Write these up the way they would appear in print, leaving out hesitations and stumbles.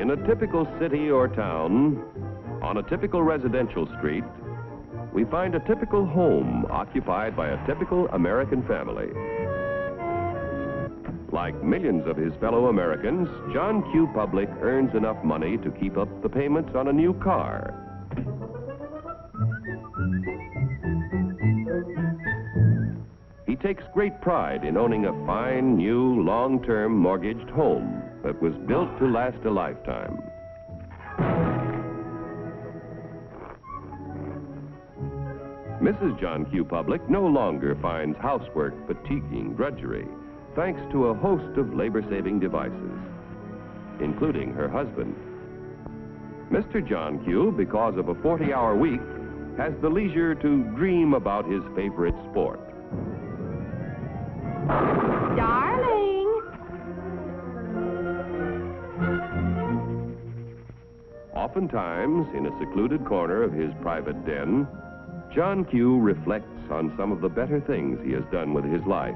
In a typical city or town, on a typical residential street, we find a typical home occupied by a typical American family. Like millions of his fellow Americans, John Q. Public earns enough money to keep up the payments on a new car. He takes great pride in owning a fine, new, long-term mortgaged home that was built to last a lifetime. Mrs. John Q. Public no longer finds housework fatiguing drudgery, thanks to a host of labor-saving devices, including her husband. Mr. John Q., because of a 40-hour week, has the leisure to dream about his favorite sport. Darling! Oftentimes, in a secluded corner of his private den, John Q. reflects on some of the better things he has done with his life.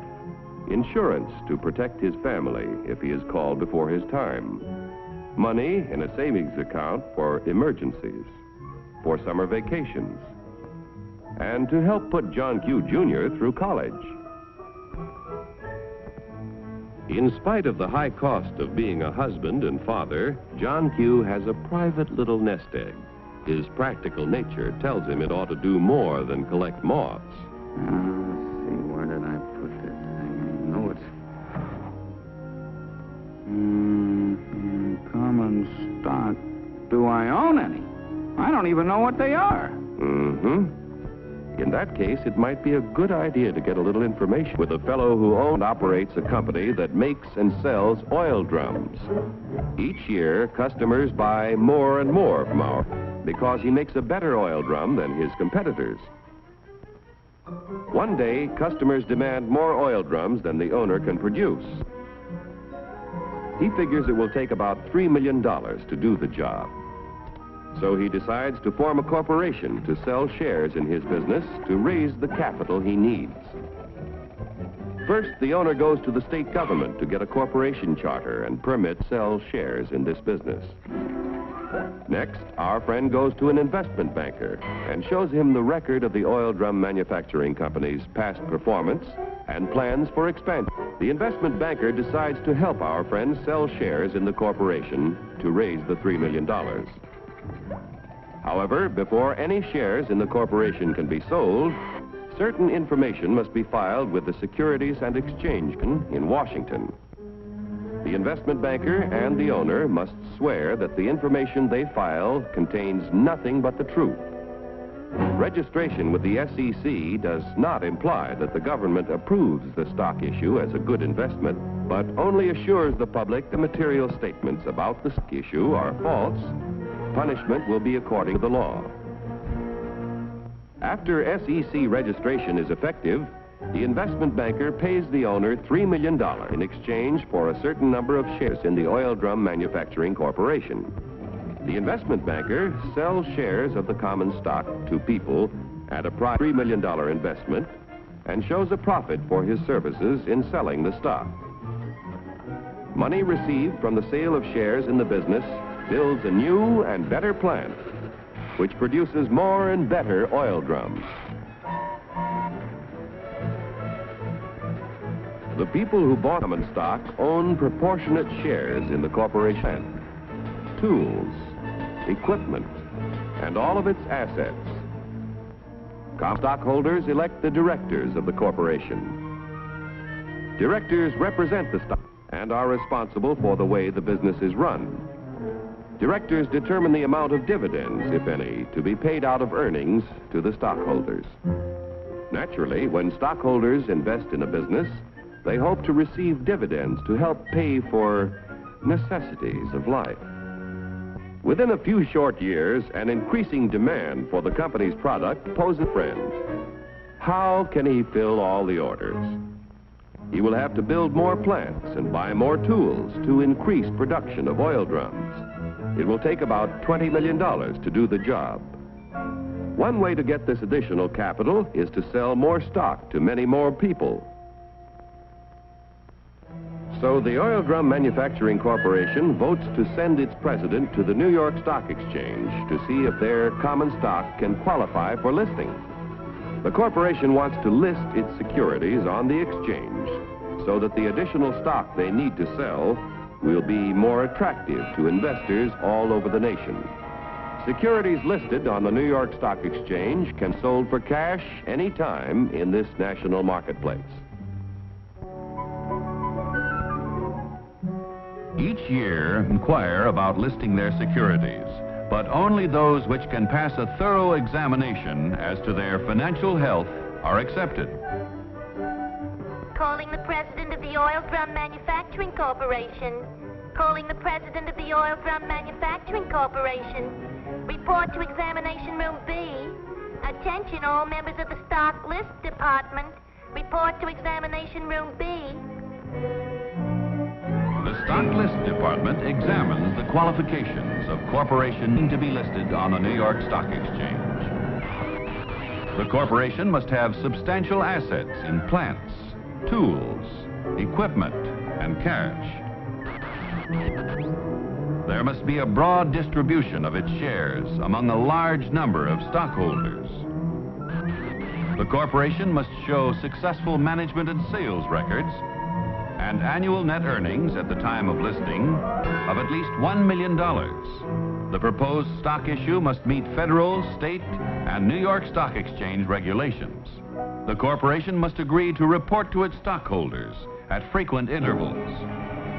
Insurance to protect his family if he is called before his time. Money in a savings account for emergencies, for summer vacations, and to help put John Q. Jr. through college. In spite of the high cost of being a husband and father, John Q. has a private little nest egg. His practical nature tells him it ought to do more than collect moths. Let's see, where did I put this thing? I know it's... common stock. Do I own any? I don't even know what they are. In that case, it might be a good idea to get a little information with a fellow who owns and operates a company that makes and sells oil drums. Each year, customers buy more and more from our... because he makes a better oil drum than his competitors. One day, customers demand more oil drums than the owner can produce. He figures it will take about $3 million to do the job. So he decides to form a corporation to sell shares in his business to raise the capital he needs. First, the owner goes to the state government to get a corporation charter and permit to sell shares in this business. Next, our friend goes to an investment banker and shows him the record of the oil drum manufacturing company's past performance and plans for expansion. The investment banker decides to help our friend sell shares in the corporation to raise the $3 million. However, before any shares in the corporation can be sold, certain information must be filed with the Securities and Exchange Commission in Washington. The investment banker and the owner must swear that the information they file contains nothing but the truth. Registration with the SEC does not imply that the government approves the stock issue as a good investment, but only assures the public the material statements about the stock issue are false. Punishment will be according to the law. After SEC registration is effective, the investment banker pays the owner $3 million in exchange for a certain number of shares in the Oil Drum Manufacturing Corporation. The investment banker sells shares of the common stock to people at a price of $3 million investment and shows a profit for his services in selling the stock. Money received from the sale of shares in the business builds a new and better plant, which produces more and better oil drums. The people who bought common stock own proportionate shares in the corporation, tools, equipment, and all of its assets. Common stockholders elect the directors of the corporation. Directors represent the stock and are responsible for the way the business is run. Directors determine the amount of dividends, if any, to be paid out of earnings to the stockholders. Naturally, when stockholders invest in a business, they hope to receive dividends to help pay for necessities of life. Within a few short years, an increasing demand for the company's product poses a friend. How can he fill all the orders? He will have to build more plants and buy more tools to increase production of oil drums. It will take about $20 million to do the job. One way to get this additional capital is to sell more stock to many more people. So the Oil Drum Manufacturing Corporation votes to send its president to the New York Stock Exchange to see if their common stock can qualify for listing. The corporation wants to list its securities on the exchange so that the additional stock they need to sell will be more attractive to investors all over the nation. Securities listed on the New York Stock Exchange can be sold for cash any time in this national marketplace. Each year inquire about listing their securities, but only those which can pass a thorough examination as to their financial health are accepted. Calling the president of the Oil Drum Manufacturing Corporation. Calling the president of the Oil Drum Manufacturing Corporation. Report to Examination Room B. Attention all members of the Stock List Department. Report to Examination Room B. The Stock List Department examines the qualifications of corporations to be listed on the New York Stock Exchange. The corporation must have substantial assets in plants, tools, equipment, and cash. There must be a broad distribution of its shares among a large number of stockholders. The corporation must show successful management and sales records and annual net earnings at the time of listing of at least $1 million. The proposed stock issue must meet federal, state, and New York Stock Exchange regulations. The corporation must agree to report to its stockholders at frequent intervals.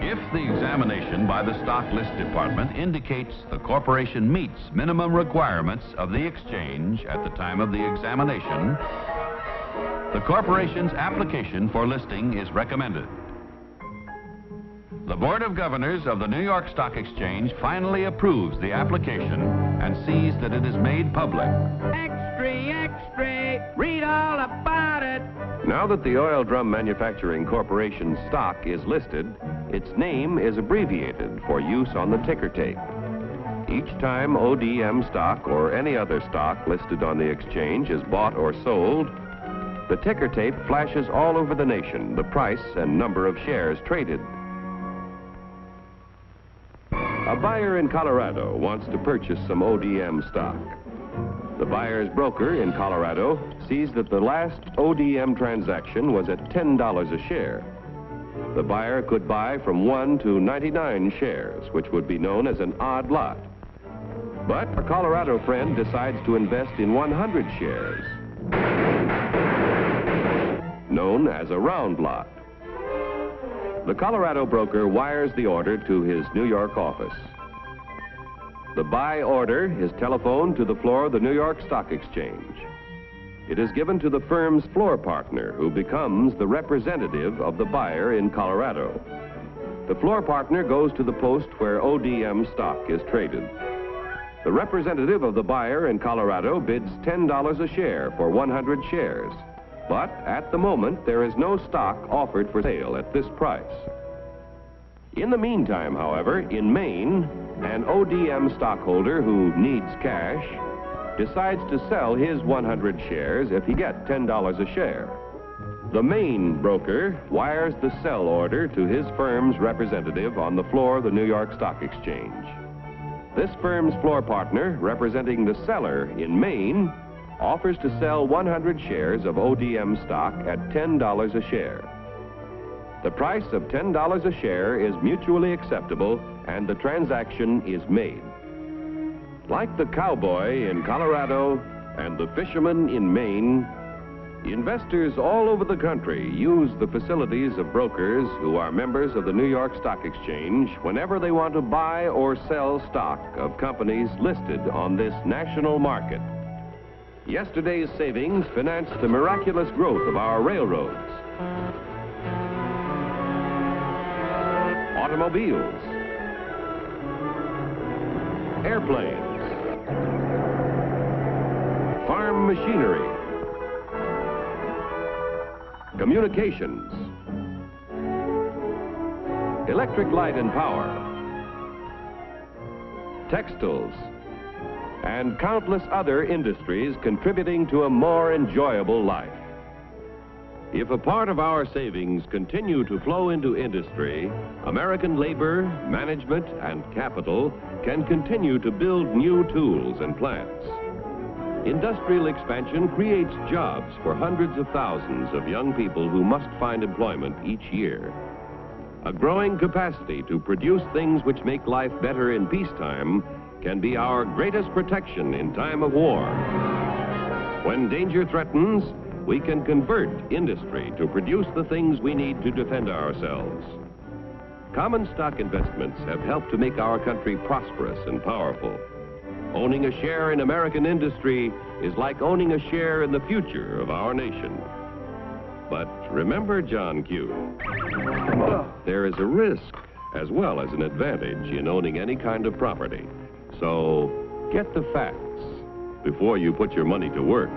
If the examination by the Stock List Department indicates the corporation meets minimum requirements of the exchange at the time of the examination, the corporation's application for listing is recommended. The Board of Governors of the New York Stock Exchange finally approves the application and sees that it is made public. Extra, extra, read all about it. Now that the Oil Drum Manufacturing Corporation stock is listed, its name is abbreviated for use on the ticker tape. Each time ODM stock or any other stock listed on the exchange is bought or sold, the ticker tape flashes all over the nation the price and number of shares traded. A buyer in Colorado wants to purchase some ODM stock. The buyer's broker in Colorado sees that the last ODM transaction was at $10 a share. The buyer could buy from 1 to 99 shares, which would be known as an odd lot. But a Colorado friend decides to invest in 100 shares, known as a round lot. The Colorado broker wires the order to his New York office. The buy order is telephoned to the floor of the New York Stock Exchange. It is given to the firm's floor partner, who becomes the representative of the buyer in Colorado. The floor partner goes to the post where ODM stock is traded. The representative of the buyer in Colorado bids $10 a share for 100 shares. But at the moment, there is no stock offered for sale at this price. In the meantime, however, in Maine, an ODM stockholder who needs cash decides to sell his 100 shares if he gets $10 a share. The Maine broker wires the sell order to his firm's representative on the floor of the New York Stock Exchange. This firm's floor partner, representing the seller in Maine, offers to sell 100 shares of ODM stock at $10 a share. The price of $10 a share is mutually acceptable and the transaction is made. Like the cowboy in Colorado and the fisherman in Maine, investors all over the country use the facilities of brokers who are members of the New York Stock Exchange whenever they want to buy or sell stock of companies listed on this national market. Yesterday's savings financed the miraculous growth of our railroads, automobiles, airplanes, farm machinery, communications, electric light and power, textiles, and countless other industries contributing to a more enjoyable life. If a part of our savings continue to flow into industry, American labor, management, and capital can continue to build new tools and plants. Industrial expansion creates jobs for hundreds of thousands of young people who must find employment each year. A growing capacity to produce things which make life better in peacetime can be our greatest protection in time of war. When danger threatens, we can convert industry to produce the things we need to defend ourselves. Common stock investments have helped to make our country prosperous and powerful. Owning a share in American industry is like owning a share in the future of our nation. But remember, John Q., there is a risk as well as an advantage in owning any kind of property. So get the facts before you put your money to work.